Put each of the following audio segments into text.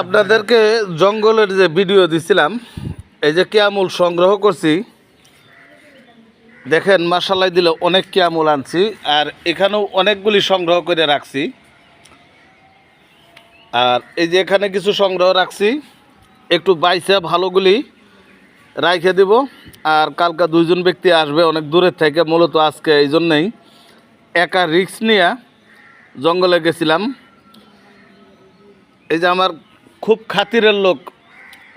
আপনাদেরকে জঙ্গলের যে ভিডিও দিছিলাম, এই যে কিয়ামুল সংগ্রহ করছি, দেখেন মাশাআল্লাহ দিলে অনেক কিয়ামুল আনছি, আর এখানেও অনেকগুলি সংগ্রহ করে রাখছি। আর এই যে এখানে কিছু সংগ্রহ রাখছি, একটু বাইসে ভালোগুলি রাইখে দেব। আর কালকা দুইজন ব্যক্তি আসবে অনেক দূরের থেকে, মূলত আজকে এই জন্যেই একা রিস্ক নিয়ে জঙ্গলে গেছিলাম। এই যে আমার খুব খাতিরের লোক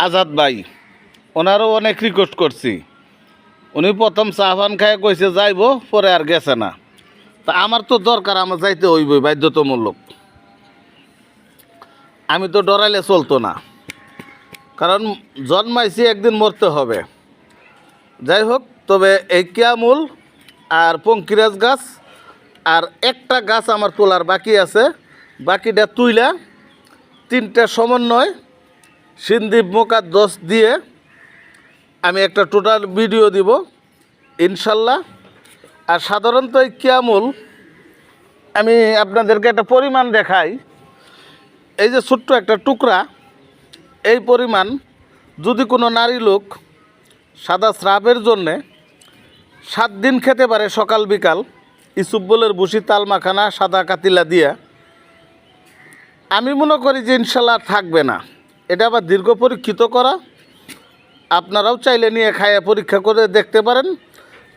আজাদ ভাই, ওনারও অনেক রিকোয়েস্ট করছি। উনি প্রথম চা পান খায় কইছে যাইব, পরে আর গেছে না। তা আমার তো দরকার, আমার যাইতে হইবই বাধ্যতামূলক। আমি তো ডরাইলে চলতো না, কারণ জন্মাইছি একদিন মরতে হবে। যাই হোক, তবে এই কিয়ামুল আর পঙ্কিরাজ গাছ আর একটা গাছ আমার তোলার বাকি আছে। বাকিটা তুইলা তিনটা সমন্বয় সিন্দীপ মোকাদ্দস দিয়ে আমি একটা টোটাল ভিডিও দিব ইনশাল্লাহ। আর সাধারণত এই কিয়ামুল আমি আপনাদেরকে একটা পরিমাণ দেখাই। এই যে ছোট্ট একটা টুকরা, এই পরিমাণ যদি কোনো নারী লোক সাদা স্রাবের জন্যে 7 দিন খেতে পারে, সকাল বিকাল ইসুব্বলের ভুসি তাল মাখানা সাদা কাতিলা দিয়া, আমি মনে করি যে ইনশাল্লাহ থাকবে না। এটা আবার দীর্ঘ পরীক্ষিত করা, আপনারাও চাইলে নিয়ে খাইয়ে পরীক্ষা করে দেখতে পারেন।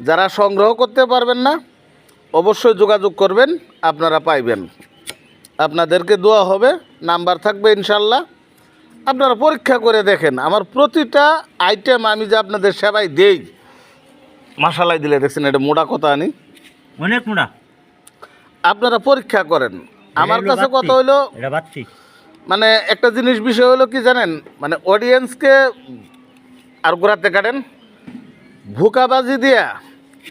যারা সংগ্রহ করতে পারবেন না অবশ্যই যোগাযোগ করবেন, আপনারা পাইবেন। আপনাদেরকে দেওয়া হবে, নাম্বার থাকবে ইনশাল্লাহ। আপনারা পরীক্ষা করে দেখেন। আমার প্রতিটা আইটেম আমি যে আপনাদের সেবাই দেই, মাশাআল্লাহ দিলে দেখছেন, এটা মোটা কথা আনি, অনেক মোটা। আপনারা পরীক্ষা করেন। আমার কাছে কথা হইলো, মানে একটা জিনিস বিষয় হলো কি জানেন, মানে অডিয়েন্সকে আর গোড়াতে কাটেন ভুকাবাজি দিয়া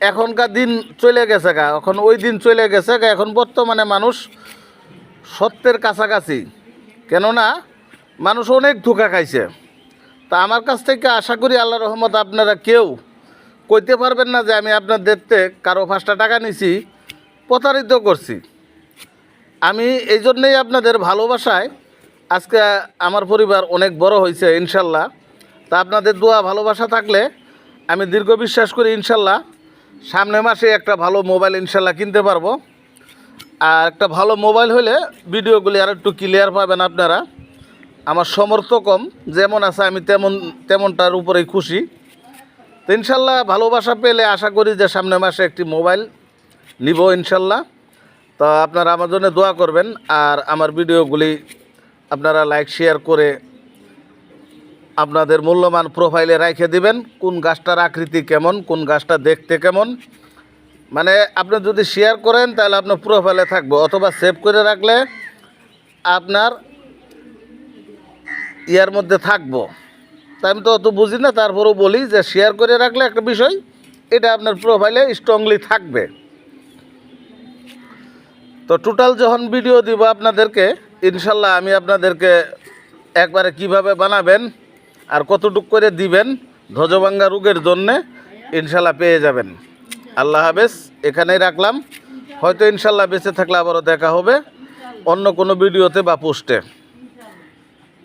এখনকার দিন চলে গেছে গা, এখন ওই দিন চলে গেছে গা। এখন বর্তমানে মানুষ সত্যের কাছাকাছি, কেননা মানুষ অনেক ধোঁকা খাইছে। তা আমার কাছ থেকে আশা করি আল্লাহ রহমত আপনারা কেউ কইতে পারবেন না যে আমি আপনাদেরতে কারো 5টা টাকা নিছি, প্রতারিত করছি। আমি এই জন্যেই আপনাদের ভালোবাসায় আজকে আমার পরিবার অনেক বড় হয়েছে ইনশাল্লাহ। তা আপনাদের দোয়া ভালোবাসা থাকলে আমি দীর্ঘ বিশ্বাস করি ইনশাল্লাহ সামনের মাসে একটা ভালো মোবাইল ইনশাল্লাহ কিনতে পারবো। আর একটা ভালো মোবাইল হলে ভিডিওগুলি আর একটু ক্লিয়ার পাবেন আপনারা। আমার সমর্থ কম, যেমন আছে আমি তেমনটার উপরেই খুশি। তো ইনশাল্লাহ ভালোবাসা পেলে আশা করি যে সামনের মাসে একটি মোবাইল নিব ইনশাল্লাহ। তো আপনারা আমার জন্য দোয়া করবেন, আর আমার ভিডিওগুলি আপনারা লাইক শেয়ার করে আপনাদের মূল্যবান প্রোফাইলে রেখে দিবেন। কোন গাছটার আকৃতি কেমন, কোন গাছটা দেখতে কেমন, মানে আপনি যদি শেয়ার করেন তাহলে আপনার প্রোফাইলে থাকবে, অথবা সেভ করে রাখলে আপনার ইয়ার মধ্যে থাকবো। তাই আমি তো অত বুঝি না, তারপরেও বলি যে শেয়ার করে রাখলে একটা বিষয়, এটা আপনার প্রোফাইলে স্ট্রংলি থাকবে। তো টোটাল যখন ভিডিও দিব আপনাদেরকে ইনশাল্লাহ, আমি আপনাদেরকে একবারে কিভাবে বানাবেন আর কতটুক করে দিবেন ধ্বজভাঙ্গা রোগের জন্যে ইনশাল্লাহ পেয়ে যাবেন। আল্লাহ হাফেজ, এখানেই রাখলাম। হয়তো ইনশাল্লাহ বেঁচে থাকলে আবারও দেখা হবে অন্য কোনো ভিডিওতে বা পোস্টে।